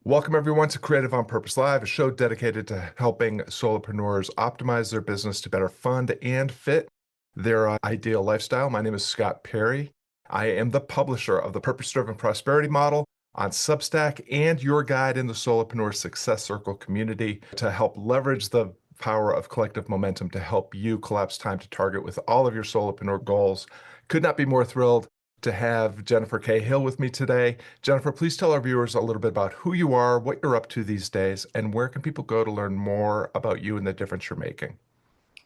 Welcome, everyone, to Creative on Purpose Live, a show dedicated to helping solopreneurs optimize their business to better fund and fit their ideal lifestyle. My name is Scott Perry. I am the publisher of the Purpose-Driven Prosperity Model on Substack and your guide in the Solopreneur Success Circle community to help leverage the power of collective momentum to help you collapse time to target with all of your solopreneur goals. Could not be more thrilled to have Jennifer Cahill with me today. Jennifer, please tell our viewers a little bit about who you are, what you're up to these days, and where can people go to learn more about you and the difference you're making.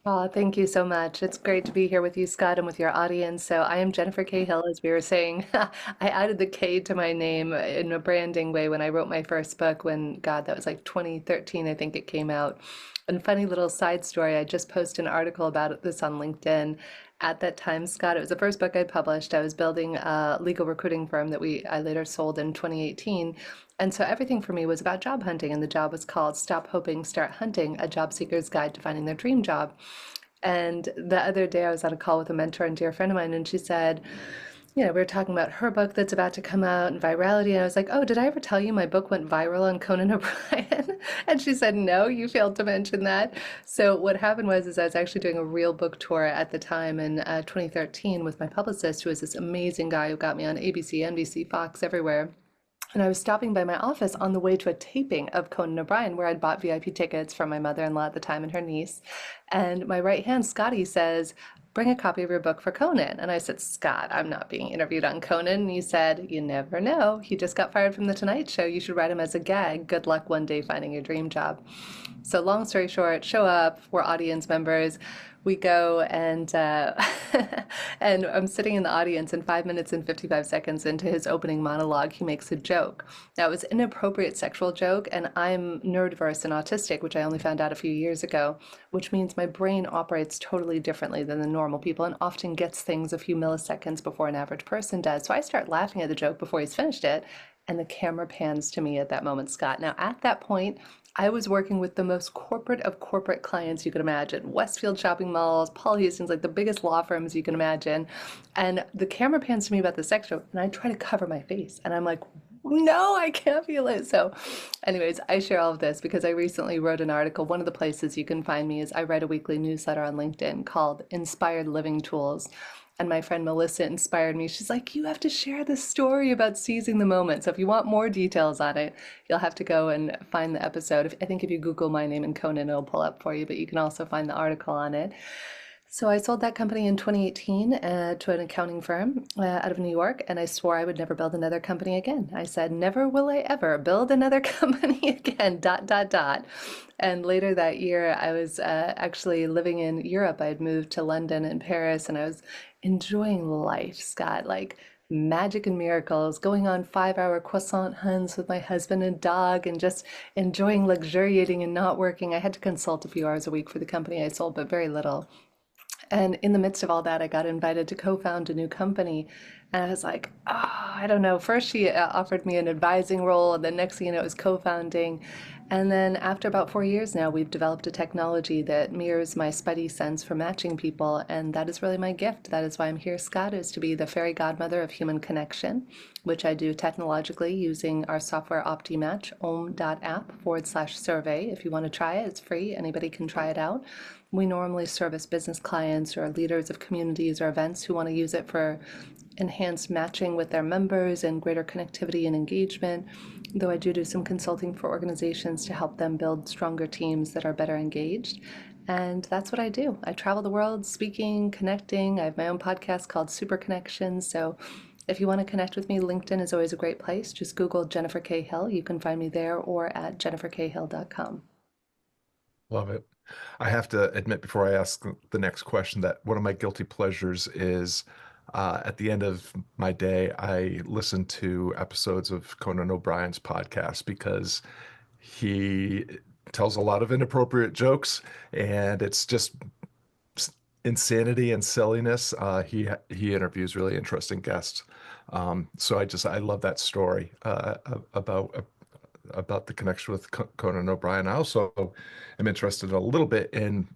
Oh, thank you so much. It's great to be here with you, Scott, and with your audience. So I am Jennifer Cahill, as we were saying. I added the K to my name in a branding way when I wrote my first book when, God, that was like 2013, I think it came out. And funny little side story, I just posted an article about this on LinkedIn. At that time, Scott, it was the first book I published. I was building a legal recruiting firm that I later sold in 2018. And so everything for me was about job hunting, and the job was called Stop Hoping, Start Hunting, a job seeker's guide to finding their dream job. And the other day I was on a call with a mentor and dear friend of mine, and she said, we were talking about her book that's about to come out and virality. And I was like, oh, did I ever tell you my book went viral on Conan O'Brien? And she said, no, you failed to mention that. So what happened is I was actually doing a real book tour at the time in 2013 with my publicist, who was this amazing guy who got me on ABC, NBC, Fox, everywhere. And I was stopping by my office on the way to a taping of Conan O'Brien, where I'd bought VIP tickets from my mother-in-law at the time and her niece. And my right hand, Scotty, says, bring a copy of your book for Conan. And I said, Scott, I'm not being interviewed on Conan. And he said, you never know. He just got fired from The Tonight Show. You should write him as a gag. Good luck one day finding your dream job. So long story short, show up, we're audience members. We go and I'm sitting in the audience, and 5 minutes and 55 seconds into his opening monologue, he makes a joke. Now, it was an inappropriate sexual joke, and I'm neurodiverse and autistic, which I only found out a few years ago, which means my brain operates totally differently than the normal people and often gets things a few milliseconds before an average person does. So I start laughing at the joke before he's finished it, and the camera pans to me at that moment, Scott. Now, at that point, I was working with the most corporate of corporate clients you could imagine. Westfield shopping malls, Paul Hastings, like the biggest law firms you can imagine. And the camera pans to me about the sex joke, and I try to cover my face. And I'm like, no, I can't feel it. So anyways, I share all of this because I recently wrote an article. One of the places you can find me is I write a weekly newsletter on LinkedIn called Inspired Living Tools. And my friend Melissa inspired me. She's like, you have to share this story about seizing the moment. So if you want more details on it, you'll have to go and find the episode. I think if you Google my name and Conan, it'll pull up for you, but you can also find the article on it. So I sold that company in 2018 to an accounting firm out of New York, and I swore I would never build another company again. I said, never will I ever build another company again, dot, dot, dot. And later that year, I was actually living in Europe. I had moved to London and Paris, and I was enjoying life, Scott, like magic and miracles, going on 5-hour croissant hunts with my husband and dog, and just enjoying luxuriating and not working. I had to consult a few hours a week for the company I sold, but very little. And in the midst of all that, I got invited to co-found a new company. And I was like, oh, I don't know. First, she offered me an advising role, and then next thing you know, it was co-founding. And then after about 4 years now, we've developed a technology that mirrors my spidey sense for matching people. And that is really my gift. That is why I'm here, Scott, is to be the fairy godmother of human connection, which I do technologically using our software OptiMatch, om.app/survey. If you want to try it, it's free. Anybody can try it out. We normally service business clients or leaders of communities or events who want to use it for enhanced matching with their members and greater connectivity and engagement, though I do some consulting for organizations to help them build stronger teams that are better engaged. And that's what I do. I travel the world speaking, connecting. I have my own podcast called Super Connections. So if you want to connect with me, LinkedIn is always a great place. Just Google Jennifer Cahill. You can find me there or at jennifercahill.com. Love it. I have to admit before I ask the next question that one of my guilty pleasures is at the end of my day, I listen to episodes of Conan O'Brien's podcast because he tells a lot of inappropriate jokes, and it's just insanity and silliness. He interviews really interesting guests. So I love that story about the connection with Conan O'Brien. I also am interested a little bit in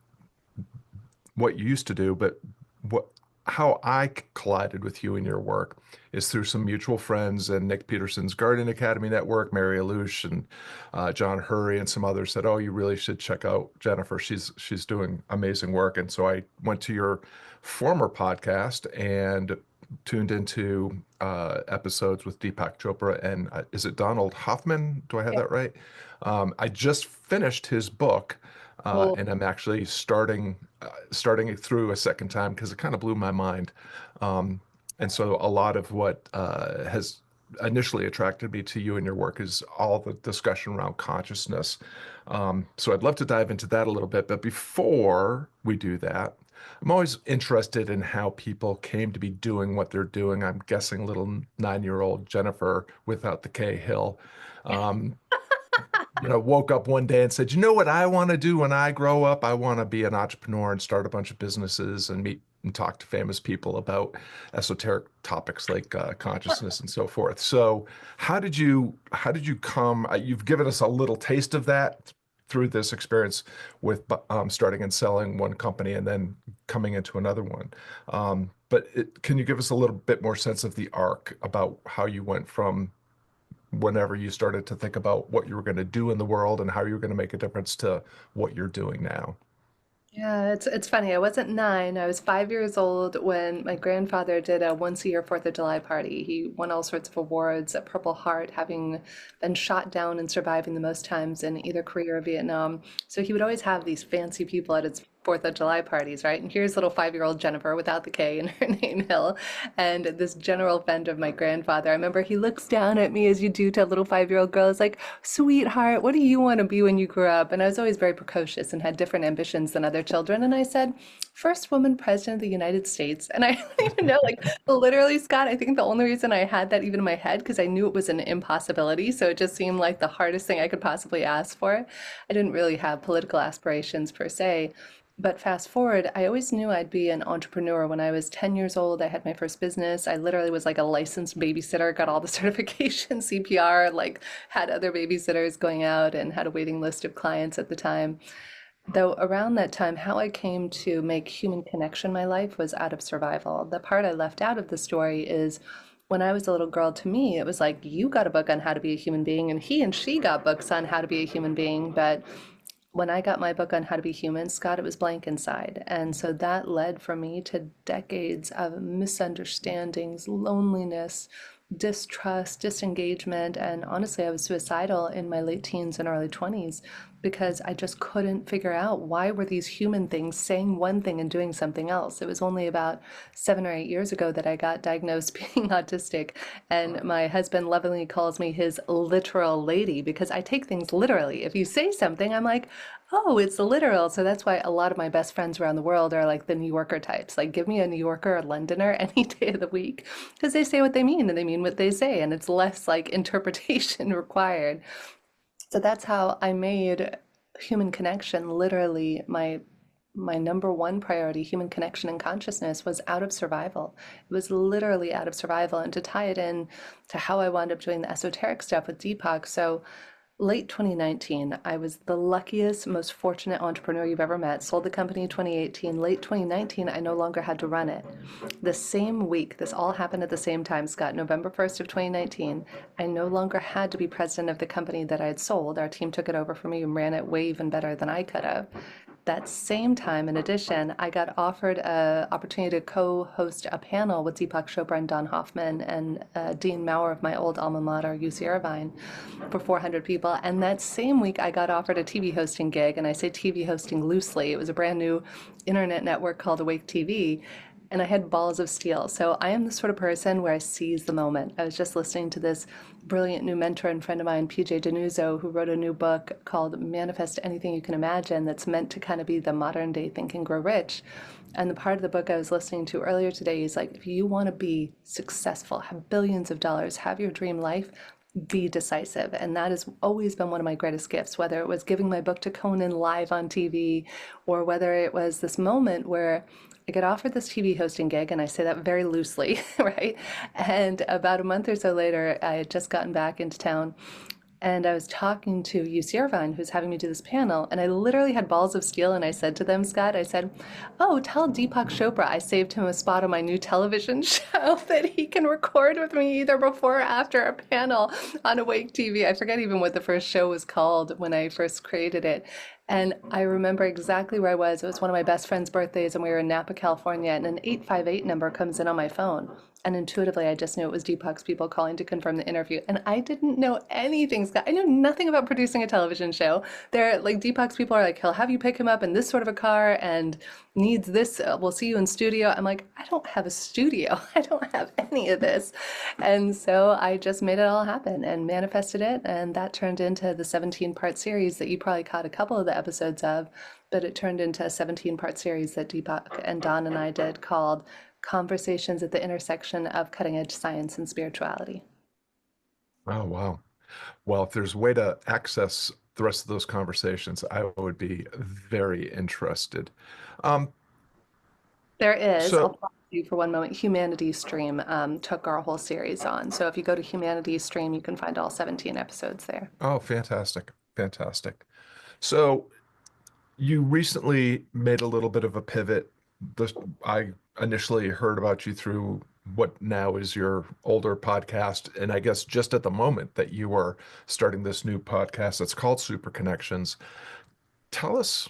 what you used to do, but what how I collided with you and your work is through some mutual friends and Nick Peterson's Guardian Academy Network, Mary Alouche and John Hurry and some others said, "Oh, you really should check out Jennifer. She's doing amazing work." And so I went to your former podcast and tuned into episodes with Deepak Chopra and is it Donald Hoffman? Do I have Yeah. that right? I just finished his book, Oh, and I'm actually starting it through a second time because it kind of blew my mind. Um, and so a lot of what has initially attracted me to you and your work is all the discussion around consciousness. So I'd love to dive into that a little bit. But before we do that, I'm always interested in how people came to be doing what they're doing. I'm guessing little 9-year-old Jennifer without the K Hill. Um, woke up one day and said, you know what I want to do when I grow up? I want to be an entrepreneur and start a bunch of businesses and meet and talk to famous people about esoteric topics like consciousness and so forth. So, how did you come? You've given us a little taste of that through this experience with starting and selling one company and then coming into another one. Can you give us a little bit more sense of the arc about how you went from whenever you started to think about what you were going to do in the world and how you were going to make a difference to what you're doing now? yeah, it's funny. I wasn't 9. I was 5 years old when my grandfather did a once a year Fourth of July party. He won all sorts of awards, a Purple Heart, having been shot down and surviving the most times in either Korea or Vietnam. So he would always have these fancy people at his Fourth of July parties, right? And here's little 5-year-old Jennifer without the K in her name Hill, and this general friend of my grandfather. I remember he looks down at me as you do to a little 5-year-old girl. He's like, "Sweetheart, what do you want to be when you grow up?" And I was always very precocious and had different ambitions than other children. And I said, "First woman president of the United States." And I don't even know, like literally, Scott, I think the only reason I had that even in my head, because I knew it was an impossibility. So it just seemed like the hardest thing I could possibly ask for. I didn't really have political aspirations per se. But fast forward, I always knew I'd be an entrepreneur. When I was 10 years old, I had my first business. I literally was like a licensed babysitter, got all the certification, CPR, like had other babysitters going out and had a waiting list of clients at the time. Though around that time, how I came to make human connection my life was out of survival. The part I left out of the story is when I was a little girl, to me, it was like you got a book on how to be a human being, and he and she got books on how to be a human being. But when I got my book on how to be human, Scott, it was blank inside. And so that led for me to decades of misunderstandings, loneliness, distrust, disengagement. And honestly, I was suicidal in my late teens and early 20s because I just couldn't figure out why were these human things saying one thing and doing something else. It was only about 7 or 8 years ago that I got diagnosed being autistic, and my husband lovingly calls me his literal lady because I take things literally. If you say something, I'm like, oh, it's literal. So that's why a lot of my best friends around the world are like the New Yorker types. Like, give me a New Yorker or Londoner any day of the week because they say what they mean and they mean what they say, and it's less like interpretation required. So that's how I made human connection literally my number one priority. Human connection and consciousness was out of survival. It was literally out of survival. And to tie it in to how I wound up doing the esoteric stuff with Deepak. So late 2019, I was the luckiest, most fortunate entrepreneur you've ever met. Sold the company in 2018. Late 2019, I no longer had to run it. The same week, this all happened at the same time, Scott, November 1st of 2019, I no longer had to be president of the company that I had sold. Our team took it over for me and ran it way even better than I could have. That same time, in addition, I got offered an opportunity to co-host a panel with Deepak Chopra and Don Hoffman and Dean Maurer of my old alma mater, UC Irvine, for 400 people. And that same week, I got offered a TV hosting gig, and I say TV hosting loosely. It was a brand new internet network called Awake TV, and I had balls of steel. So I am the sort of person where I seize the moment. I was just listening to this brilliant new mentor and friend of mine, PJ Denuzzo, who wrote a new book called Manifest Anything You Can Imagine that's meant to kind of be the modern day Think and Grow Rich. And the part of the book I was listening to earlier today is like, if you want to be successful, have billions of dollars, have your dream life, be decisive. And that has always been one of my greatest gifts, whether it was giving my book to Conan live on TV, or whether it was this moment where I get offered this TV hosting gig, and I say that very loosely, right? And about a month or so later, I had just gotten back into town. And I was talking to UC Irvine, who's having me do this panel, and I literally had balls of steel. And I said to them, Scott, I said, "Oh, tell Deepak Chopra I saved him a spot on my new television show that he can record with me either before or after a panel on Awake TV." I forget even what the first show was called when I first created it. And I remember exactly where I was. It was one of my best friend's birthdays, and we were in Napa, California, and an 858 number comes in on my phone. And intuitively, I just knew it was Deepak's people calling to confirm the interview. And I didn't know anything, Scott. I knew nothing about producing a television show. They're like, Deepak's people are like, he'll have you pick him up in this sort of a car and needs this. We'll see you in studio. I'm like, I don't have a studio. I don't have any of this. And so I just made it all happen and manifested it. And that turned into the 17-part series that you probably caught a couple of the episodes of. But it turned into a 17-part series that Deepak and Don and I did called Conversations at the Intersection of Cutting Edge Science and Spirituality. Oh, wow. Well, if there's a way to access the rest of those conversations, I would be very interested. Um, There is, I'll so, pause you for one moment. Humanity Stream took our whole series on. So if you go to Humanity Stream, you can find all 17 episodes there. oh, fantastic. Fantastic. So you recently made a little bit of a pivot. I initially heard about you through what now is your older podcast, and I guess just at the moment that you are starting this new podcast that's called Super Connections. Tell us,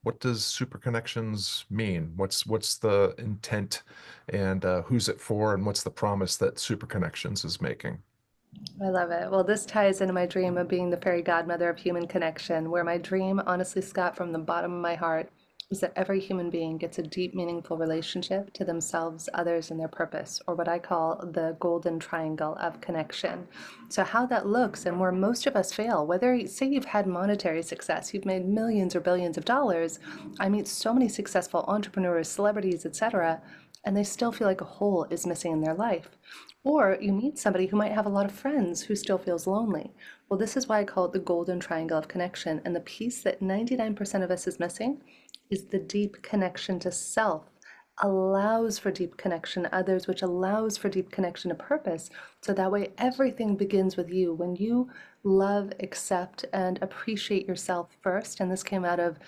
what does Super Connections mean? What's the intent, and who's it for, and what's the promise that Super Connections is making? I love it. Well, this ties into my dream of being the fairy godmother of human connection, where my dream, honestly, Scott, from the bottom of my heart, is that every human being gets a deep, meaningful relationship to themselves, others, and their purpose, or what I call the golden triangle of connection. So, how that looks and where most of us fail, whether, say, you've had monetary success, you've made millions or billions of dollars. I meet so many successful entrepreneurs, celebrities, etc., and they still feel like a hole is missing in their life. Or you meet somebody who might have a lot of friends who still feels lonely. Well, this is why I call it the golden triangle of connection. And the piece that 99% of us is missing is the deep connection to self. Allows for deep connection to others, which allows for deep connection to purpose. So that way everything begins with you. When you love, accept, and appreciate yourself first, and this came out of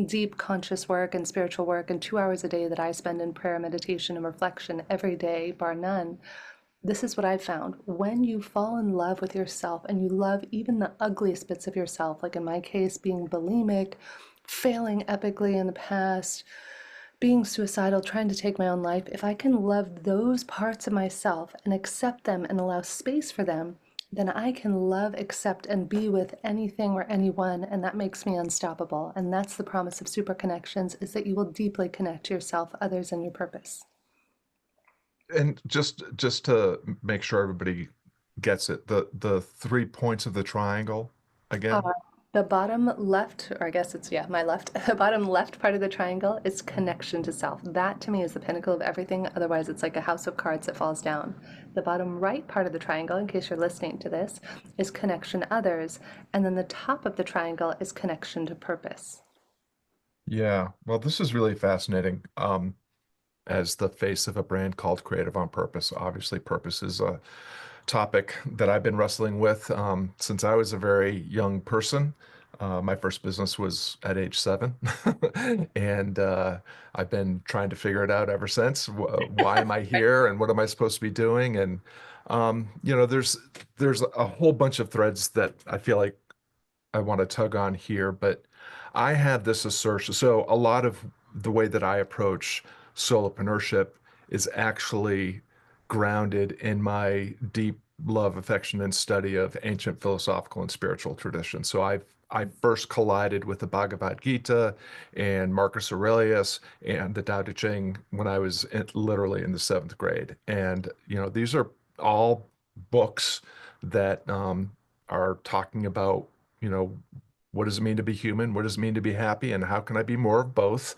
deep conscious work and spiritual work and 2 hours a day that I spend in prayer, meditation, and reflection every day, bar none. This is what I've found. When you fall in love with yourself and you love even the ugliest bits of yourself, like in my case, being bulimic, failing epically in the past, being suicidal, trying to take my own life, if I can love those parts of myself and accept them and allow space for them, then I can love, accept, and be with anything or anyone, and that makes me unstoppable. And that's the promise of super connections, is that you will deeply connect to yourself, others, and your purpose. And just to make sure everybody gets it, the 3 points of the triangle again. Uh, the bottom left, or I guess it's, yeah, my left, the bottom left part of the triangle is connection to self. That to me is the pinnacle of everything. Otherwise, it's like a house of cards that falls down. The bottom right part of the triangle, in case you're listening to this, is connection to others. And then the top of the triangle is connection to purpose. Yeah, well, this is really fascinating. As the face of a brand called Creative on Purpose, obviously, purpose is a topic that I've been wrestling with since I was a very young person. My first business was at age 7, and I've been trying to figure it out ever since. Why am I here, and what am I supposed to be doing? And there's a whole bunch of threads that I feel like I want to tug on here, but I had this assertion. So a lot of the way that I approach solopreneurship is actually grounded in my deep love, affection, and study of ancient philosophical and spiritual traditions. So I first collided with the Bhagavad Gita and Marcus Aurelius and the Tao Te Ching when I was literally in the seventh grade. And these are all books that are talking about, you know, what does it mean to be human? What does it mean to be happy? And how can I be more of both?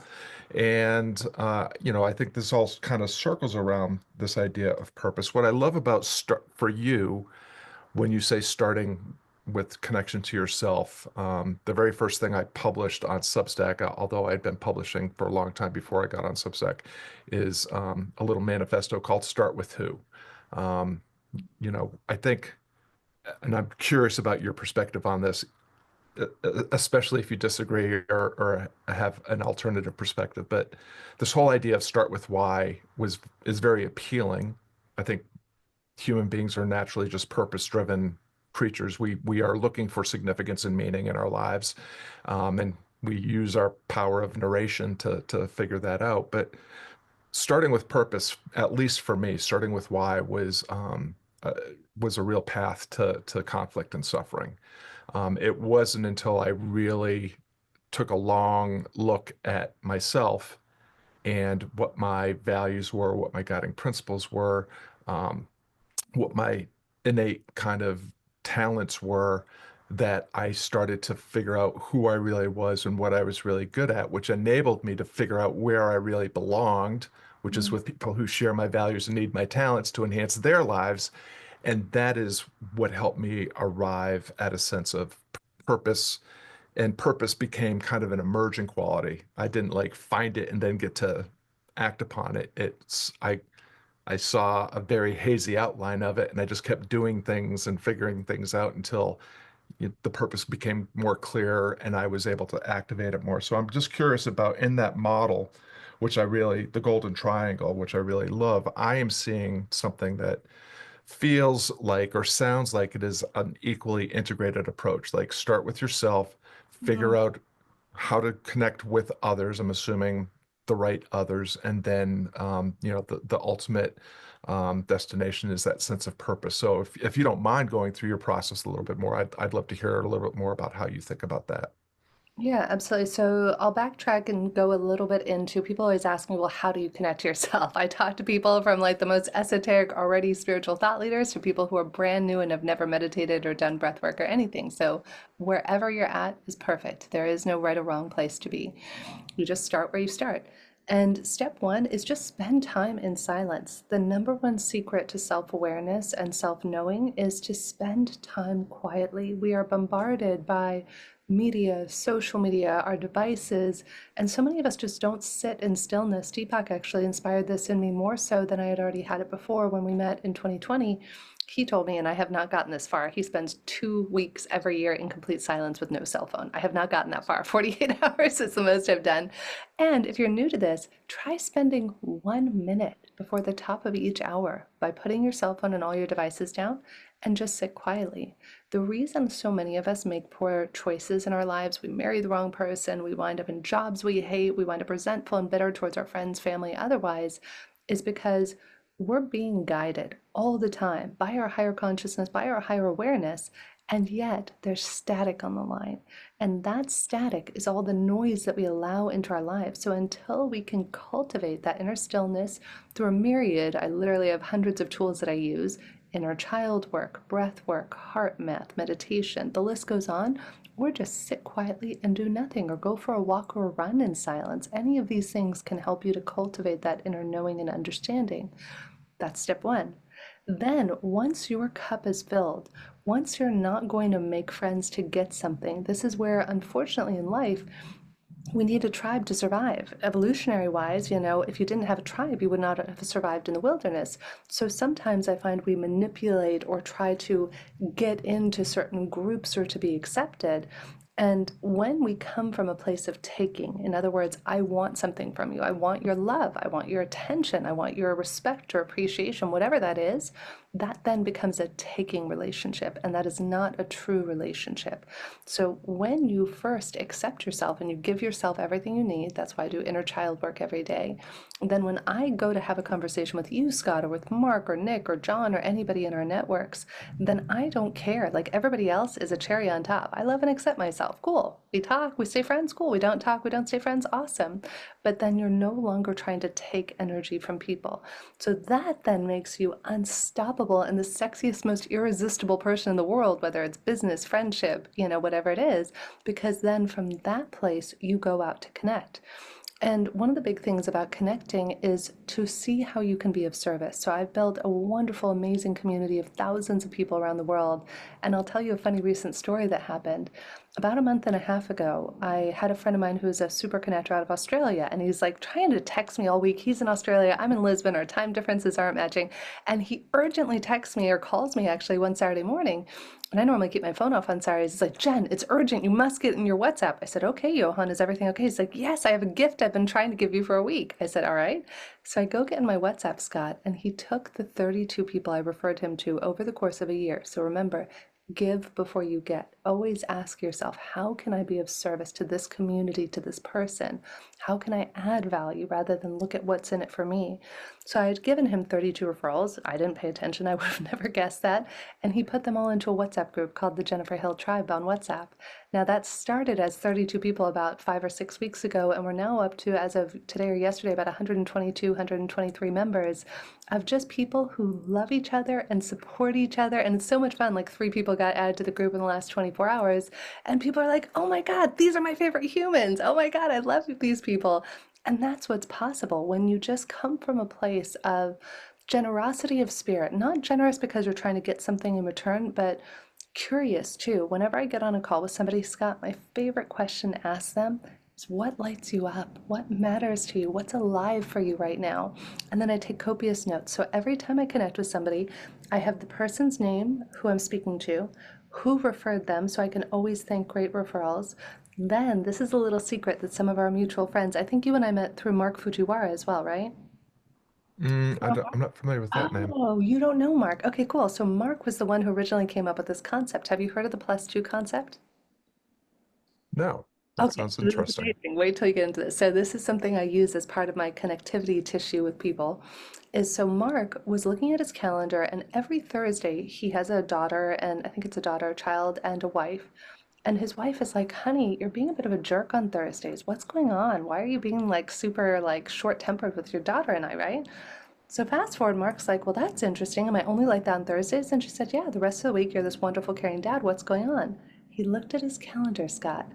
And, I think this all kind of circles around this idea of purpose. What I love about for you, when you say starting with connection to yourself, the very first thing I published on Substack, although I'd been publishing for a long time before I got on Substack, is a little manifesto called Start With Who. I think and I'm curious about your perspective on this, especially if you disagree or have an alternative perspective. But this whole idea of start with why is very appealing. I think human beings are naturally just purpose-driven creatures. We are looking for significance and meaning in our lives, and we use our power of narration to figure that out. But starting with purpose, at least for me, starting with why uh, was a real path to conflict and suffering. It wasn't until I really took a long look at myself and what my values were, what my guiding principles were, um, what my innate kind of talents were, that I started to figure out who I really was and what I was really good at, which enabled me to figure out where I really belonged, which is with people who share my values and need my talents to enhance their lives. And that is what helped me arrive at a sense of purpose. And purpose became kind of an emerging quality. I didn't like find it and then get to act upon it. I saw a very hazy outline of it, and I just kept doing things and figuring things out until the purpose became more clear and I was able to activate it more. So I'm just curious about, in that model, which I really, the golden triangle, which I really love, I am seeing something that feels like or sounds like it is an equally integrated approach. Like, start with yourself, figure Mhm. out how to connect with others. I'm assuming the right others, and then the ultimate destination is that sense of purpose. So if you don't mind going through your process a little bit more, I'd love to hear a little bit more about how you think about that. Yeah, absolutely. So I'll backtrack and go a little bit into people always ask me, well, how do you connect to yourself? I talk to people from like the most esoteric, already spiritual thought leaders to people who are brand new and have never meditated or done breath work or anything. So wherever you're at is perfect. There is no right or wrong place to be. You just start where you start. And step one is just spend time in silence. The number one secret to self awareness and self knowing is to spend time quietly. We are bombarded by media, social media, our devices, and so many of us just don't sit in stillness. Deepak actually inspired this in me more so than I had already had it before when we met in 2020. He told me, and I have not gotten this far, he spends 2 weeks every year in complete silence with no cell phone. I have not gotten that far. 48 hours is the most I've done. And if you're new to this, try spending 1 minute before the top of each hour by putting your cell phone and all your devices down and just sit quietly. The reason so many of us make poor choices in our lives, we marry the wrong person, we wind up in jobs we hate, we wind up resentful and bitter towards our friends, family, otherwise, is because we're being guided all the time by our higher consciousness, by our higher awareness, and yet there's static on the line. And that static is all the noise that we allow into our lives. So until we can cultivate that inner stillness through a myriad, I literally have hundreds of tools that I use, inner child work, breath work, heart math, meditation, the list goes on, or just sit quietly and do nothing, or go for a walk or a run in silence. Any of these things can help you to cultivate that inner knowing and understanding. That's step one. Then, once your cup is filled, once you're not going to make friends to get something, this is where, unfortunately, in life, we need a tribe to survive. Evolutionary wise, if you didn't have a tribe, you would not have survived in the wilderness. So sometimes I find we manipulate or try to get into certain groups or to be accepted. And when we come from a place of taking, in other words, I want something from you, I want your love, I want your attention, I want your respect or appreciation, whatever that is, that then becomes a taking relationship, and that is not a true relationship. So when you first accept yourself and you give yourself everything you need, that's why I do inner child work every day. Then when I go to have a conversation with you, Scott, or with Mark or Nick or John or anybody in our networks, then I don't care. Like everybody else is a cherry on top. I love and accept myself. Cool. We talk, we stay friends. Cool. We don't talk, we don't stay friends. Awesome. But then you're no longer trying to take energy from people. So that then makes you unstoppable and the sexiest, most irresistible person in the world, whether it's business, friendship, whatever it is, because then from that place, you go out to connect. And one of the big things about connecting is to see how you can be of service. So I've built a wonderful, amazing community of thousands of people around the world. And I'll tell you a funny recent story that happened. About a month and a half ago, I had a friend of mine who's a super connector out of Australia, and he's like trying to text me all week. He's in Australia, I'm in Lisbon, our time differences aren't matching. And he urgently texts me or calls me actually one Saturday morning. And I normally keep my phone off on Saturdays. He's like, Jen, it's urgent. You must get in your WhatsApp. I said, okay, Johan, is everything okay? He's like, yes, I have a gift I've been trying to give you for a week. I said, all right. So I go get in my WhatsApp, Scott, and he took the 32 people I referred him to over the course of a year. So remember, give before you get. Always ask yourself, how can I be of service to this community, to this person? How can I add value rather than look at what's in it for me? So I had given him 32 referrals. I didn't pay attention. I would have never guessed that. And he put them all into a WhatsApp group called the Jennifer Hill Tribe on WhatsApp. Now that started as 32 people about 5 or 6 weeks ago, and we're now up to, as of today or yesterday, about 122, 123 members of just people who love each other and support each other. And it's so much fun. Like 3 people got added to the group in the last 24 hours. And people are like, oh my God, these are my favorite humans. Oh my God, I love these people. And that's what's possible when you just come from a place of generosity of spirit, not generous because you're trying to get something in return, but curious too. Whenever I get on a call with somebody, Scott, my favorite question to ask them is what lights you up? What matters to you? What's alive for you right now? And then I take copious notes. So every time I connect with somebody, I have the person's name, who I'm speaking to, who referred them, so I can always thank great referrals. Then, this is a little secret that some of our mutual friends, I think you and I met through Mark Fujiwara as well, right? I'm not familiar with that name. Oh, you don't know Mark. Okay, cool. So Mark was the one who originally came up with this concept. Have you heard of the plus two concept? No, that Okay, sounds so this is interesting. amazing. Wait till you get into this. So this is something I use as part of my connectivity tissue with people. Is so Mark was looking at his calendar, and every Thursday he has a daughter, and I think it's a daughter, a child, and a wife. And his wife is like, honey, you're being a bit of a jerk on Thursdays. What's going on? Why are you being like super like short-tempered with your daughter and I, right? So fast forward, Mark's like, well, that's interesting. Am I only like that on Thursdays? And she said, yeah, the rest of the week you're this wonderful, caring dad. What's going on? He looked at his calendar, Scott,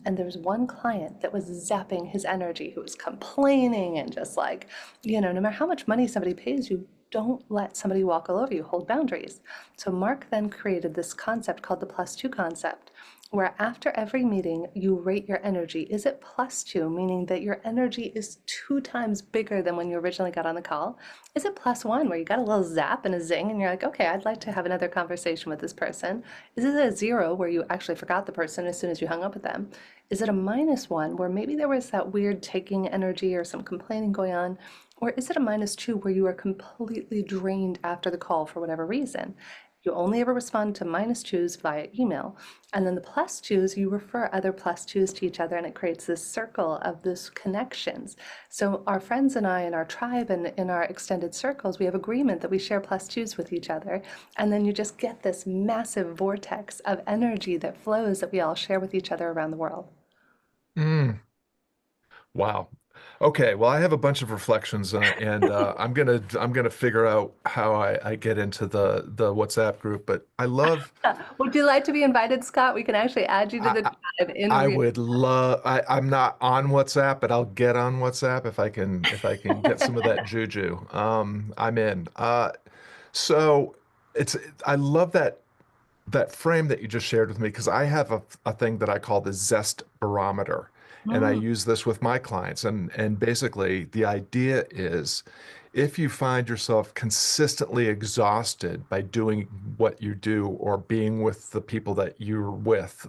and there was one client that was zapping his energy, who was complaining and just like, no matter how much money somebody pays you, don't let somebody walk all over you, hold boundaries. So Mark then created this concept called the plus two concept, where after every meeting you rate your energy. Is it plus two, meaning that your energy is 2 times bigger than when you originally got on the call? Is it plus one, where you got a little zap and a zing and you're like, okay, I'd like to have another conversation with this person? Is it a zero, where you actually forgot the person as soon as you hung up with them? Is it a minus one, where maybe there was that weird taking energy or some complaining going on? Or is it a minus two, where you are completely drained after the call for whatever reason? You only ever respond to minus twos via email. And then the plus twos, you refer other plus twos to each other, and it creates this circle of this connections. So our friends and I and our tribe and in our extended circles, we have agreement that we share plus twos with each other. And then you just get this massive vortex of energy that flows that we all share with each other around the world. Mm, wow. Okay, well, I have a bunch of reflections, and I'm gonna figure out how I get into the WhatsApp group. But Would you like to be invited, Scott? We can actually add you to I the tribe in I real. would love. I'm not on WhatsApp, but I'll get on WhatsApp if I can get some of that juju. I'm in. So it's I love that frame that you just shared with me, because I have a thing that I call the zest barometer, and I Mm, use this with my clients, and basically the idea is, if you find yourself consistently exhausted by doing what you do or being with the people that you're with,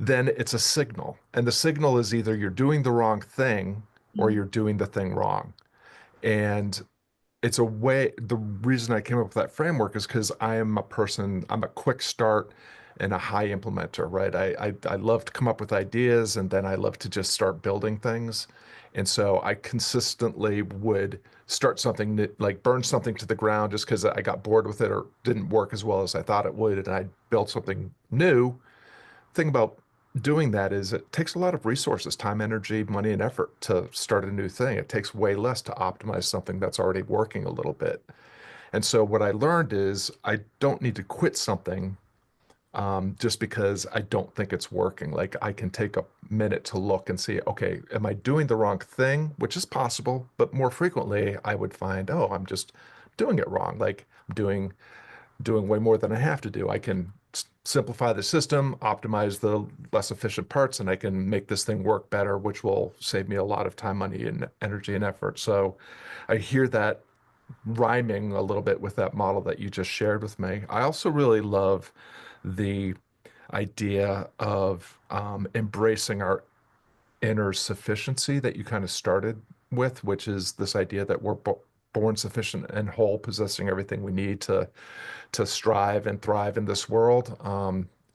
then it's a signal, and the signal is either you're doing the wrong thing or mm, you're doing the thing wrong. And it's a way, the reason I came up with that framework is because I'm a quick start and a high implementer, right? I love to come up with ideas, and then I love to just start building things. And so I consistently would start something like burn something to the ground just because I got bored with it or didn't work as well as I thought it would. And I built something new. Thing about doing that is it takes a lot of resources, time, energy, money, and effort to start a new thing. It takes way less to optimize something that's already working a little bit. And so what I learned is I don't need to quit something just because I don't think it's working. Like, I can take a minute to look and see, okay, am I doing the wrong thing? Which is possible, but more frequently I would find, oh, I'm just doing it wrong. Like, I'm doing way more than I have to do. I can simplify the system, optimize the less efficient parts, and I can make this thing work better, which will save me a lot of time, money, and energy and effort. So I hear that rhyming a little bit with that model that you just shared with me. I also really love the idea of embracing our inner sufficiency that you kind of started with, which is this idea that we're born sufficient and whole, possessing everything we need to strive and thrive in this world.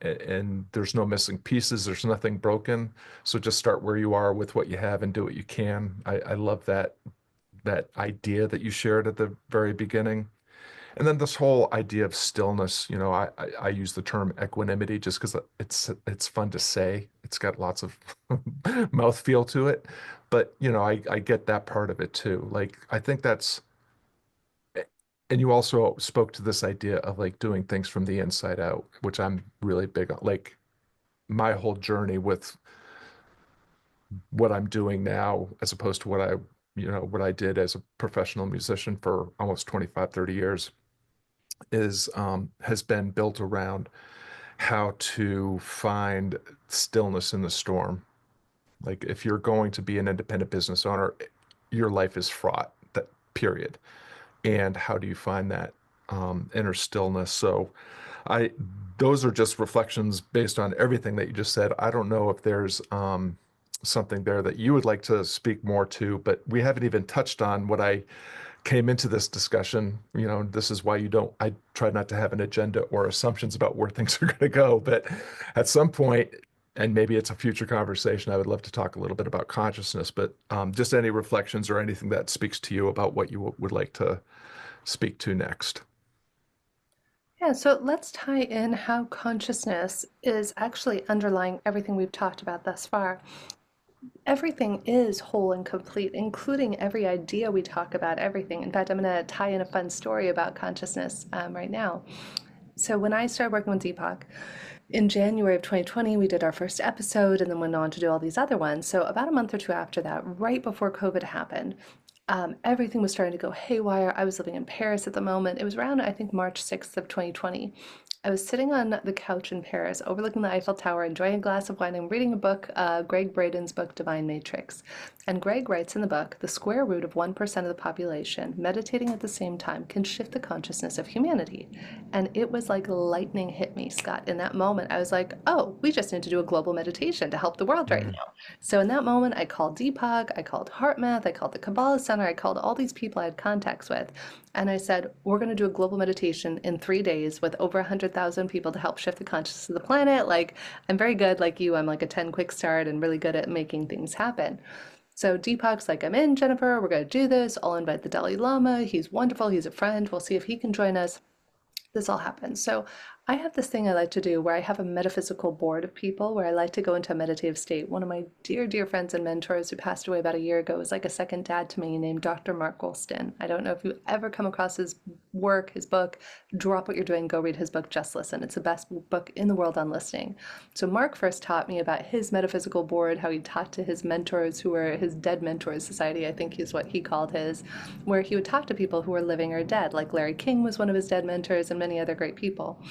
And there's no missing pieces. There's nothing broken. So just start where you are with what you have and do what you can. I love that idea that you shared at the very beginning. And then this whole idea of stillness, I use the term equanimity just because it's fun to say. It's got lots of mouthfeel to it. But, I get that part of it too. Like, I think that's, and you also spoke to this idea of like doing things from the inside out, which I'm really big on. Like my whole journey with what I'm doing now, as opposed to what I did as a professional musician for almost 25, 30 years has been built around how to find stillness in the storm. Like if you're going to be an independent business owner, your life is fraught, that period. And how do you find that inner stillness? So I those are just reflections based on everything that you just said. I don't know if there's something there that you would like to speak more to, but we haven't even touched on what I came into this discussion. This is why I try not to have an agenda or assumptions about where things are going to go. But at some point, and maybe it's a future conversation, I would love to talk a little bit about consciousness, but just any reflections or anything that speaks to you about what you would like to speak to next. Yeah, so let's tie in how consciousness is actually underlying everything we've talked about thus far. Everything is whole and complete, including every idea we talk about, everything. In fact, I'm going to tie in a fun story about consciousness right now. So, when I started working with Deepak in January of 2020, we did our first episode and then went on to do all these other ones. So, about a month or two after that, right before COVID happened, everything was starting to go haywire. I was living in Paris at the moment. It was around, I think, March 6th of 2020. I was sitting on the couch in Paris, overlooking the Eiffel Tower, enjoying a glass of wine and reading a book, Greg Braden's book, Divine Matrix. And Greg writes in the book, the square root of 1% of the population meditating at the same time can shift the consciousness of humanity. And it was like lightning hit me, Scott. In that moment, I was like, oh, we just need to do a global meditation to help the world right Mm. now. So in that moment, I called Deepak, I called HeartMath, I called the Kabbalah Center, I called all these people I had contacts with. And I said, we're going to do a global meditation in 3 days with over 100,000 people to help shift the consciousness of the planet. Like, I'm very good, like you, I'm like a 10 quick start and really good at making things happen. So Deepak's like, I'm in, Jennifer, we're going to do this. I'll invite the Dalai Lama. He's wonderful. He's a friend. We'll see if he can join us. This all happens. So I have this thing I like to do where I have a metaphysical board of people where I like to go into a meditative state. One of my dear, dear friends and mentors who passed away about a year ago was like a second dad to me named Dr. Mark Golston. I don't know if you ever come across his work, his book. Drop what you're doing, go read his book, Just Listen. It's the best book in the world on listening. So Mark first taught me about his metaphysical board, how he taught to his mentors who were his Dead Mentors Society, I think is what he called his, where he would talk to people who were living or dead, like Larry King was one of his dead mentors and many other great people.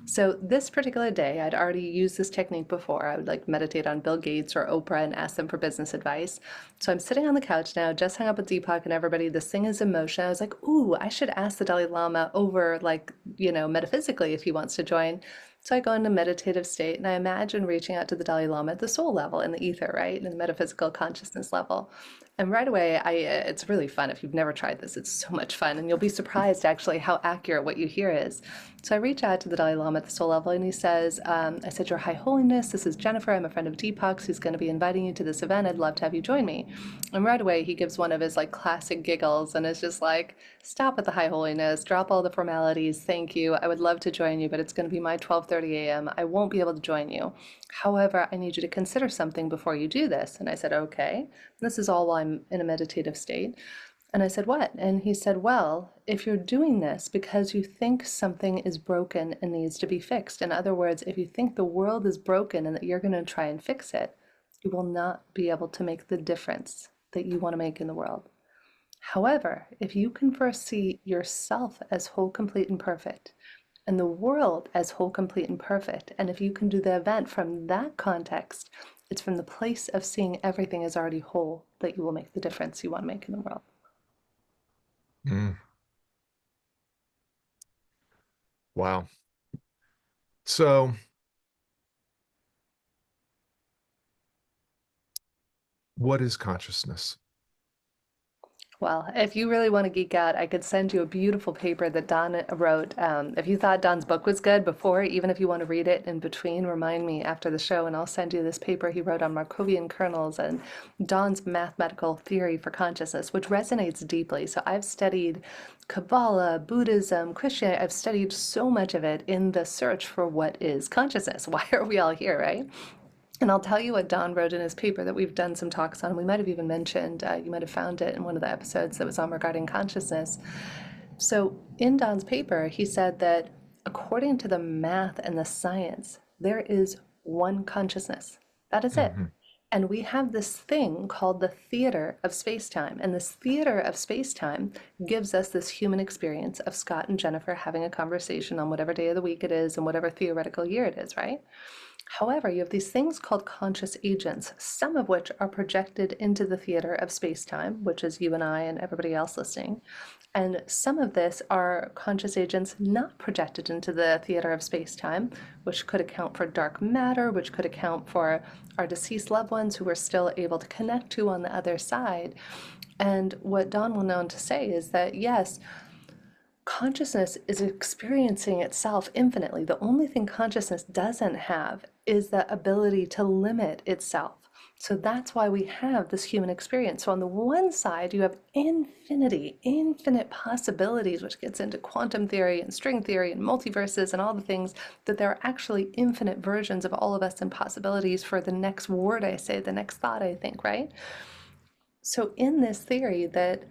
So this particular day, I'd already used this technique before. I would like meditate on Bill Gates or Oprah and ask them for business advice. So I'm sitting on the couch now, just hung up with Deepak and everybody. This thing is in motion. I was like, ooh, I should ask the Dalai Lama over, like, metaphysically if he wants to join. So I go into meditative state and I imagine reaching out to the Dalai Lama at the soul level in the ether, right? In the metaphysical consciousness level. And right away, it's really fun. If you've never tried this, it's so much fun. And you'll be surprised actually how accurate what you hear is. So I reach out to the Dalai Lama at the soul level and he says, I said, Your High Holiness, this is Jennifer. I'm a friend of Deepak's who's going to be inviting you to this event. I'd love to have you join me. And right away, he gives one of his like classic giggles and is just like, stop with the High Holiness, drop all the formalities. Thank you. I would love to join you, but it's going to be my 12:30 a.m. I won't be able to join you. However, I need you to consider something before you do this. And I said, okay. This is all while I'm in a meditative state. And I said, what? And he said, well, if you're doing this because you think something is broken and needs to be fixed, in other words, if you think the world is broken and that you're going to try and fix it, you will not be able to make the difference that you want to make in the world. However, if you can first see yourself as whole, complete, and perfect, and the world as whole, complete, and perfect, and if you can do the event from that context, it's from the place of seeing everything as already whole that you will make the difference you want to make in the world. Mm. Wow. So, what is consciousness? Well, if you really want to geek out, I could send you a beautiful paper that Don wrote. If you thought Don's book was good before, even if you want to read it in between, remind me after the show, and I'll send you this paper he wrote on Markovian kernels and Don's mathematical theory for consciousness, which resonates deeply. So I've studied Kabbalah, Buddhism, Christianity. I've studied so much of it in the search for what is consciousness. Why are we all here, right? And I'll tell you what Don wrote in his paper that we've done some talks on. We might have even mentioned, you might have found it in one of the episodes that was on regarding consciousness. So in Don's paper, he said that according to the math and the science, there is one consciousness. That is it. Hmm. And we have this thing called the theater of space-time. And this theater of space-time gives us this human experience of Scott and Jennifer having a conversation on whatever day of the week it is and whatever theoretical year it is, right? However, you have these things called conscious agents, some of which are projected into the theater of space-time, which is you and I and everybody else listening. And some of this are conscious agents not projected into the theater of space-time, which could account for dark matter, which could account for our deceased loved ones who we're still able to connect to on the other side. And what Don went on to say is that, yes, consciousness is experiencing itself infinitely. The only thing consciousness doesn't have is the ability to limit itself. So that's why we have this human experience. So on the one side, you have infinity, infinite possibilities, which gets into quantum theory and string theory and multiverses and all the things, that there are actually infinite versions of all of us and possibilities for the next word I say, the next thought I think, right? So in this theory that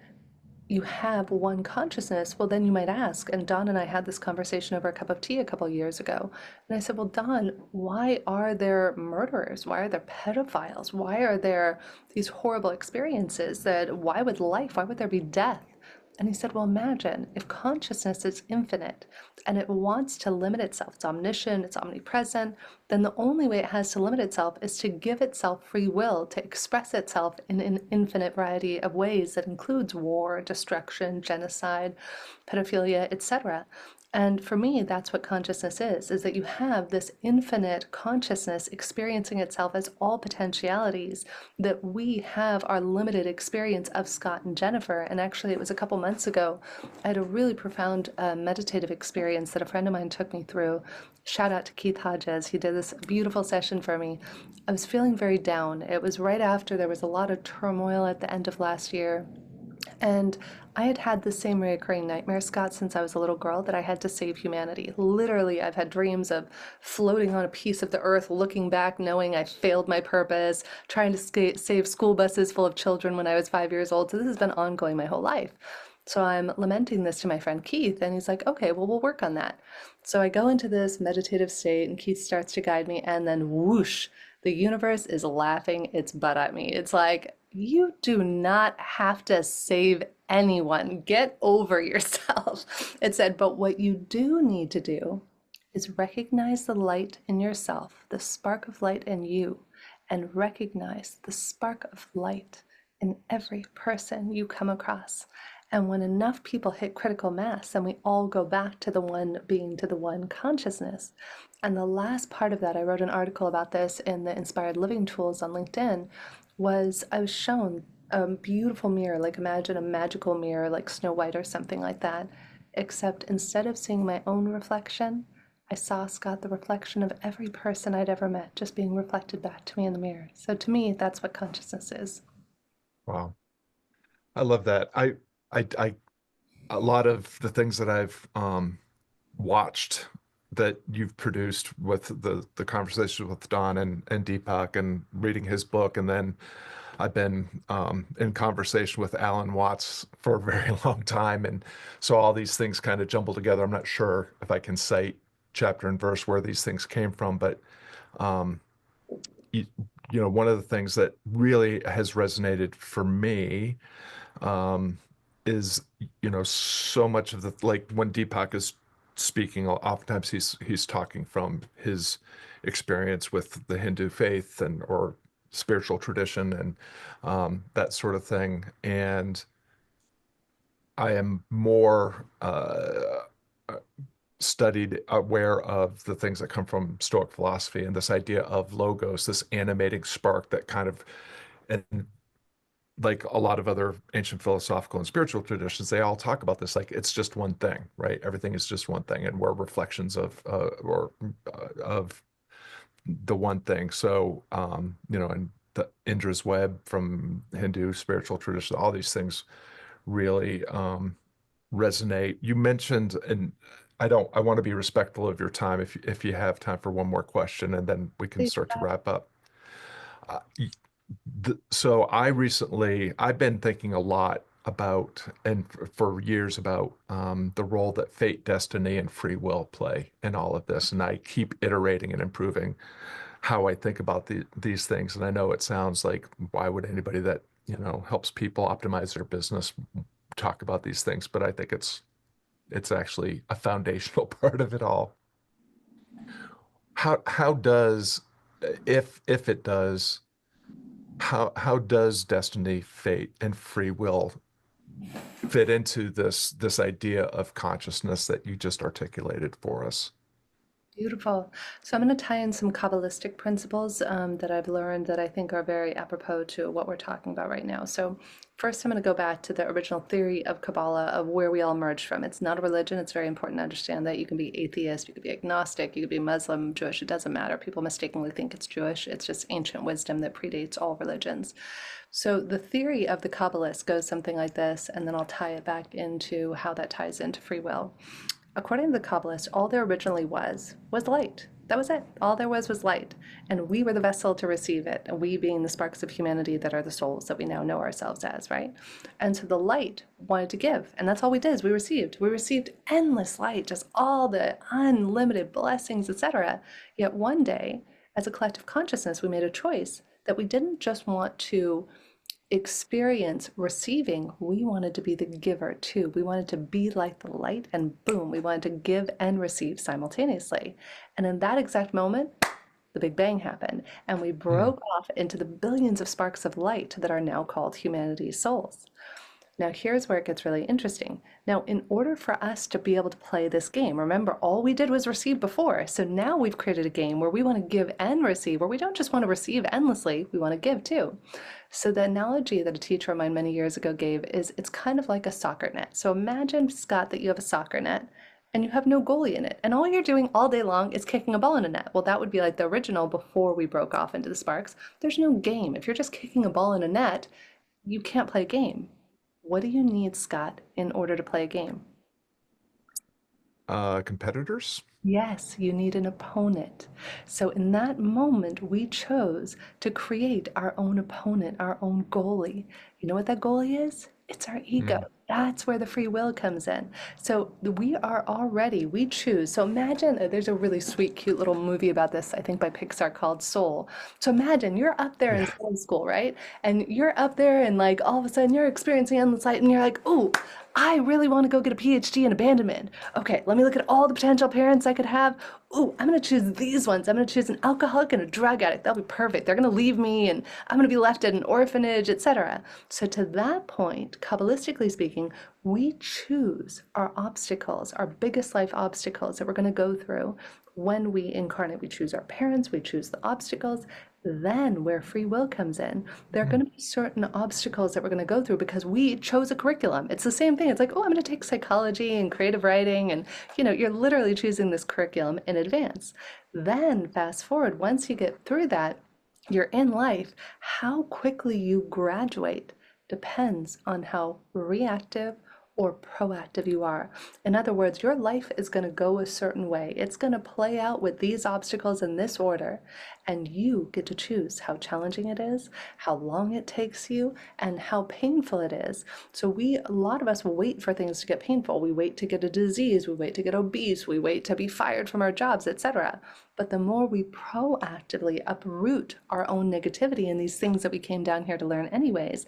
you have one consciousness, well, then you might ask, and Don and I had this conversation over a cup of tea a couple of years ago, and I said, well, Don, why are there murderers? Why are there pedophiles? Why are there these horrible experiences? Why would there be death? And he said, well, imagine if consciousness is infinite and it wants to limit itself, it's omniscient, it's omnipresent, then the only way it has to limit itself is to give itself free will to express itself in an infinite variety of ways that includes war, destruction, genocide, pedophilia, etc. And for me, that's what consciousness is that you have this infinite consciousness experiencing itself as all potentialities, that we have our limited experience of Scott and Jennifer. And actually, it was a couple months ago, I had a really profound meditative experience that a friend of mine took me through. Shout out to Keith Hodges. He did this beautiful session for me. I was feeling very down. It was right after there was a lot of turmoil at the end of last year. And I had had the same recurring nightmare, Scott, since I was a little girl, that I had to save humanity. Literally, I've had dreams of floating on a piece of the earth, looking back, knowing I failed my purpose, trying to save school buses full of children when I was 5 years old. So this has been ongoing my whole life. So I'm lamenting this to my friend Keith, and he's like, okay, well, we'll work on that. So I go into this meditative state, and Keith starts to guide me, and then whoosh, the universe is laughing its butt at me. It's like, you do not have to save anyone. Get over yourself. It said, but what you do need to do is recognize the light in yourself, the spark of light in you, and recognize the spark of light in every person you come across. And when enough people hit critical mass, then we all go back to the one being, to the one consciousness. And the last part of that, I wrote an article about this in the Inspired Living Tools on LinkedIn, was I was shown a beautiful mirror, like imagine a magical mirror like Snow White or something like that, except instead of seeing my own reflection, I saw, Scott, the reflection of every person I'd ever met just being reflected back to me in the mirror. So to me, that's what consciousness is. Wow. I love that. I, a lot of the things that I've watched that you've produced with the conversations with Don and Deepak and reading his book, and then I've been in conversation with Alan Watts for a very long time, and so all these things kind of jumble together. I'm not sure if I can cite chapter and verse where these things came from, but um, you, you know, one of the things that really has resonated for me um, is, you know, so much of the, like when Deepak is speaking, oftentimes he's talking from his experience with the Hindu faith and or spiritual tradition and that sort of thing. And I am more studied, aware of the things that come from Stoic philosophy and this idea of logos, this animating spark that kind of, and like a lot of other ancient philosophical and spiritual traditions, they all talk about this like it's just one thing, right? Everything is just one thing, and we're reflections of the one thing. So, and the Indra's web from Hindu spiritual tradition, all these things really resonate. You mentioned, and I want to be respectful of your time if you have time for one more question, and then we can start to wrap up. Uh, so I've been thinking a lot about, and for years about the role that fate, destiny, and free will play in all of this. And I keep iterating and improving how I think about these things. And I know it sounds like, why would anybody that, helps people optimize their business talk about these things? But I think it's actually a foundational part of it all. How does, if it does, how does destiny, fate, and free will fit into this idea of consciousness that you just articulated for us? Beautiful. So I'm going to tie in some Kabbalistic principles that I've learned that I think are very apropos to what we're talking about right now. So first, I'm going to go back to the original theory of Kabbalah of where we all emerged from. It's not a religion. It's very important to understand that you can be atheist, you could be agnostic, you could be Muslim, Jewish. It doesn't matter. People mistakenly think it's Jewish. It's just ancient wisdom that predates all religions. So the theory of the Kabbalists goes something like this, and then I'll tie it back into how that ties into free will. According to the Kabbalists, all there originally was light. That was it. All there was light. And we were the vessel to receive it. And we being the sparks of humanity that are the souls that we now know ourselves as, right? And so the light wanted to give. And that's all we did is we received. We received endless light, just all the unlimited blessings, etc. Yet one day, as a collective consciousness, we made a choice that we didn't just want to experience receiving, we wanted to be the giver too. We wanted to be like the light, and boom, we wanted to give and receive simultaneously. And in that exact moment, the Big Bang happened, and we Hmm. broke off into the billions of sparks of light that are now called humanity's souls. Now, here's where it gets really interesting. Now, in order for us to be able to play this game, remember, all we did was receive before. So now we've created a game where we want to give and receive, where we don't just want to receive endlessly, we want to give too. So the analogy that a teacher of mine many years ago gave is it's kind of like a soccer net. So imagine, Scott, that you have a soccer net and you have no goalie in it. And all you're doing all day long is kicking a ball in a net. Well, that would be like the original before we broke off into the sparks. There's no game. If you're just kicking a ball in a net, you can't play a game. What do you need, Scott, in order to play a game? Competitors? Yes, you need an opponent. So in that moment, we chose to create our own opponent, our own goalie. You know what that goalie is? It's our ego. Hmm. That's where the free will comes in. So we are already, we choose. So imagine there's a really sweet, cute little movie about this, I think by Pixar called Soul. So imagine you're up there in Yeah. film school, right? And you're up there and like all of a sudden you're experiencing endless light and you're like, oh, I really want to go get a PhD in abandonment. Okay, let me look at all the potential parents I could have. Ooh, I'm going to choose these ones. I'm going to choose an alcoholic and a drug addict. That'll be perfect. They're going to leave me and I'm going to be left at an orphanage, etc. So to that point, Kabbalistically speaking, we choose our obstacles, our biggest life obstacles that we're going to go through when we incarnate. We choose our parents, we choose the obstacles. Then, where free will comes in, there are Hmm. going to be certain obstacles that we're going to go through because we chose a curriculum. It's the same thing. It's like, oh, I'm going to take psychology and creative writing, and you're literally choosing this curriculum in advance. Then, fast forward, once you get through that, you're in life. How quickly you graduate depends on how reactive or proactive you are. In other words, your life is going to go a certain way. It's going to play out with these obstacles in this order, and you get to choose how challenging it is, how long it takes you, and how painful it is. So a lot of us wait for things to get painful. We wait to get a disease, we wait to get obese, we wait to be fired from our jobs, etc. But the more we proactively uproot our own negativity and these things that we came down here to learn anyways,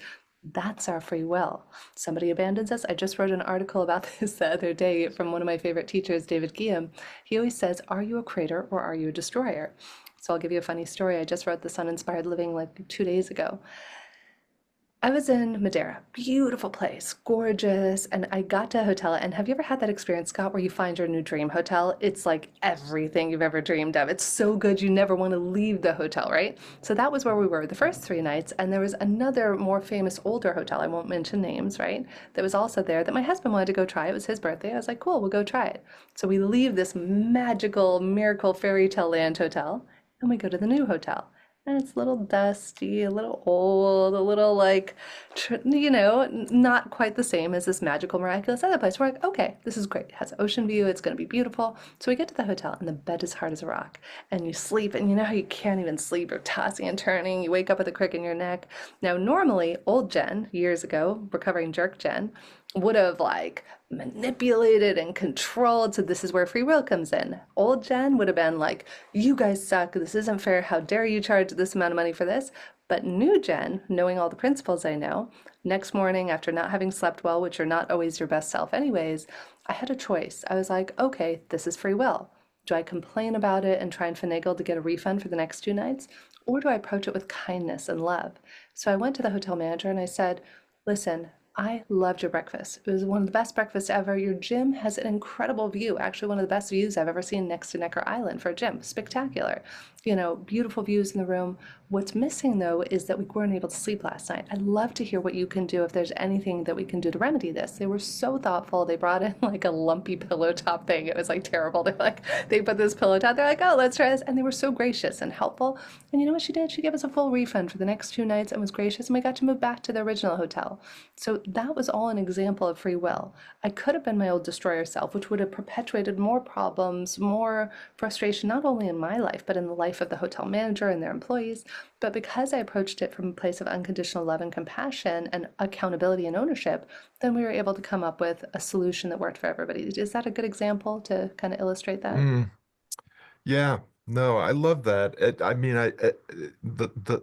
that's our free will. Somebody abandons us. I just wrote an article about this the other day from one of my favorite teachers, David Guillaume. He always says, are you a creator or are you a destroyer? So I'll give you a funny story. I just wrote this on Inspired Living like 2 days ago. I was in Madeira, beautiful place, gorgeous, and I got to a hotel. And have you ever had that experience, Scott, where you find your new dream hotel? It's like everything you've ever dreamed of. It's so good you never want to leave the hotel, right? So that was where we were the first 3 nights. And there was another more famous older hotel, I won't mention names, right? That was also there that my husband wanted to go try. It was his birthday. I was like, cool, we'll go try it. So we leave this magical, miracle fairy tale land hotel and we go to the new hotel. And it's a little dusty, a little old, a little like, not quite the same as this magical, miraculous other place. We're like, okay, this is great. It has an ocean view. It's going to be beautiful. So we get to the hotel and the bed is hard as a rock. And you sleep and you know how you can't even sleep. You're tossing and turning. You wake up with a crick in your neck. Now, normally, old Jen, years ago, recovering jerk Jen, would have like manipulated and controlled. So this is where free will comes in. Old Jen would have been like, you guys suck. This isn't fair. How dare you charge this amount of money for this? But new Jen, knowing all the principles I know, next morning after not having slept well, which are not always your best self anyways, I had a choice. I was like, okay, this is free will. Do I complain about it and try and finagle to get a refund for the next 2 nights? Or do I approach it with kindness and love? So I went to the hotel manager and I said, listen, I loved your breakfast. It was one of the best breakfasts ever. Your gym has an incredible view, actually one of the best views I've ever seen next to Necker Island for a gym. Spectacular. Beautiful views in the room. What's missing though is that we weren't able to sleep last night. I'd love to hear what you can do if there's anything that we can do to remedy this. They were so thoughtful. They brought in like a lumpy pillow top thing. It was like terrible. They put this pillow top. They're like, oh, let's try this. And they were so gracious and helpful. And you know what she did? She gave us a full refund for the next 2 nights and was gracious. And we got to move back to the original hotel. So that was all an example of free will. I could have been my old destroyer self, which would have perpetuated more problems, more frustration, not only in my life, but in the life of the hotel manager and their employees. But because I approached it from a place of unconditional love and compassion and accountability and ownership, then we were able to come up with a solution that worked for everybody. Is that a good example to kind of illustrate that? Mm, yeah, no, I love that. I mean, the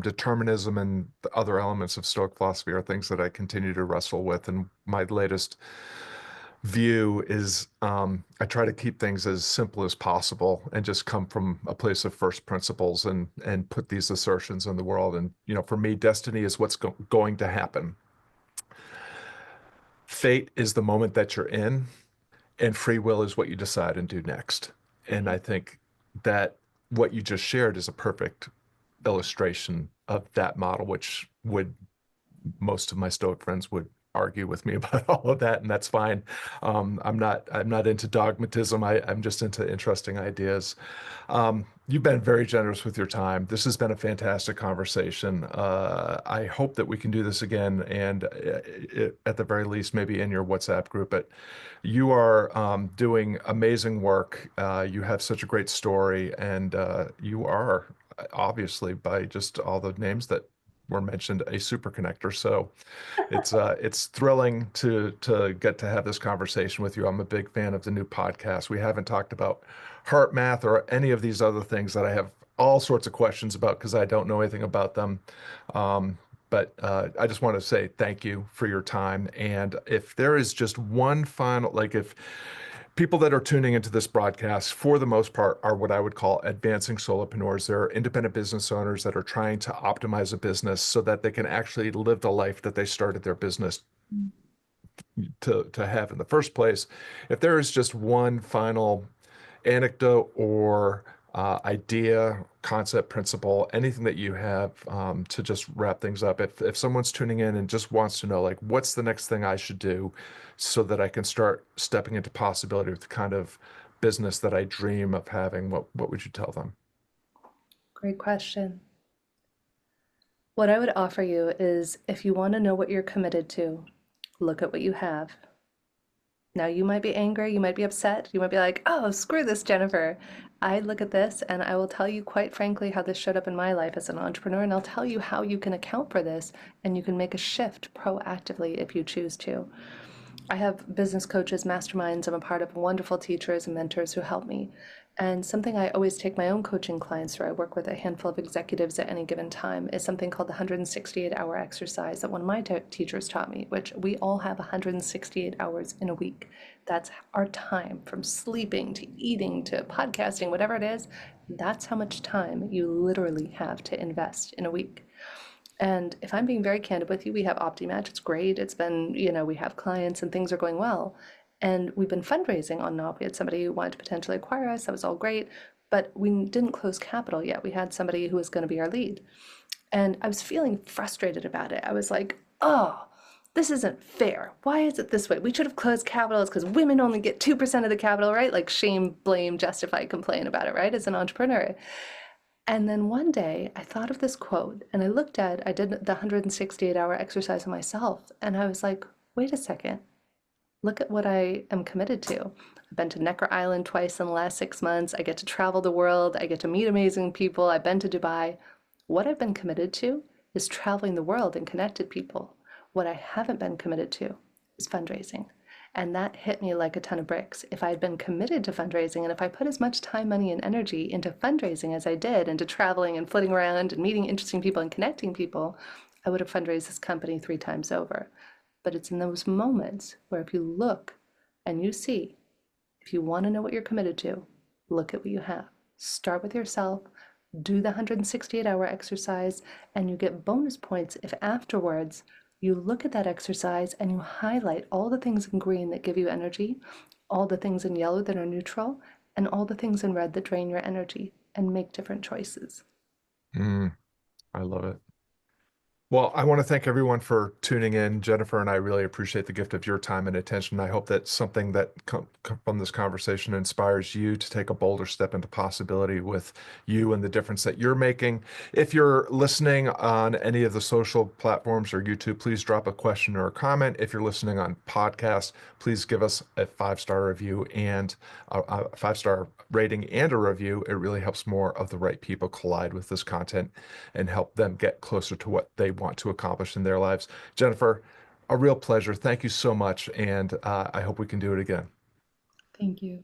determinism and the other elements of Stoic philosophy are things that I continue to wrestle with, and my latest view is I try to keep things as simple as possible and just come from a place of first principles and put these assertions in the world. And for me, destiny is what's going to happen. Fate is the moment that you're in, and free will is what you decide and do next. And I think that what you just shared is a perfect illustration of that model, which would most of my Stoic friends would argue with me about all of that, and that's fine. I'm not into dogmatism. I'm just into interesting ideas. You've been very generous with your time. This has been a fantastic conversation. I hope that we can do this again, and at the very least, maybe in your WhatsApp group. But you are doing amazing work. You have such a great story, and you are obviously, by just all the names that were mentioned, a super connector. So it's thrilling to get to have this conversation with you. I'm a big fan of the new podcast. We haven't talked about heart math or any of these other things that I have all sorts of questions about because I don't know anything about them. But I just want to say thank you for your time. And if there is just one final, like if people that are tuning into this broadcast, for the most part, are what I would call advancing solopreneurs. They're independent business owners that are trying to optimize a business so that they can actually live the life that they started their business to have in the first place. If there is just one final anecdote or idea, concept, principle, anything that you have to just wrap things up. If someone's tuning in and just wants to know, like, what's the next thing I should do so that I can start stepping into possibility with the kind of business that I dream of having, what would you tell them? Great question. What I would offer you is if you want to know what you're committed to, look at what you have. Now, you might be angry, you might be upset, you might be like, oh, screw this, Jennifer. I look at this and I will tell you quite frankly how this showed up in my life as an entrepreneur, and I'll tell you how you can account for this and you can make a shift proactively if you choose to. I have business coaches, masterminds. I'm a part of wonderful teachers and mentors who help me. And something I always take my own coaching clients through, I work with a handful of executives at any given time, is something called the 168-hour exercise that one of my teachers taught me, which we all have 168 hours in a week. That's our time from sleeping to eating to podcasting, whatever it is. That's how much time you literally have to invest in a week. And if I'm being very candid with you, we have Optim. It's great. It's been, we have clients and things are going well. And we've been fundraising on Knob. We had somebody who wanted to potentially acquire us. That was all great. But we didn't close capital yet. We had somebody who was going to be our lead. And I was feeling frustrated about it. I was like, oh, this isn't fair. Why is it this way? We should have closed capital. It's because women only get 2% of the capital, right? Like shame, blame, justify, complain about it, right? As an entrepreneur. And then one day I thought of this quote and I did the 168-hour exercise on myself. And I was like, wait a second, look at what I am committed to. I've been to Necker Island twice in the last 6 months. I get to travel the world. I get to meet amazing people. I've been to Dubai. What I've been committed to is traveling the world and connected people. What I haven't been committed to is fundraising. And that hit me like a ton of bricks. If I had been committed to fundraising and if I put as much time, money, and energy into fundraising as I did, into traveling and flitting around and meeting interesting people and connecting people, I would have fundraised this company 3 times over. But it's in those moments where if you look and you see, if you want to know what you're committed to, look at what you have. Start with yourself, do the 168-hour exercise, and you get bonus points if afterwards you look at that exercise and you highlight all the things in green that give you energy, all the things in yellow that are neutral, and all the things in red that drain your energy, and make different choices. I love it. Well, I want to thank everyone for tuning in. Jennifer and I really appreciate the gift of your time and attention. I hope that something that from this conversation inspires you to take a bolder step into possibility with you and the difference that you're making. If you're listening on any of the social platforms or YouTube, please drop a question or a comment. If you're listening on podcast, please give us a 5-star review and a 5-star rating and a review. It really helps more of the right people collide with this content and help them get closer to what they want to accomplish in their lives. Jennifer, a real pleasure. Thank you so much. And I hope we can do it again. Thank you.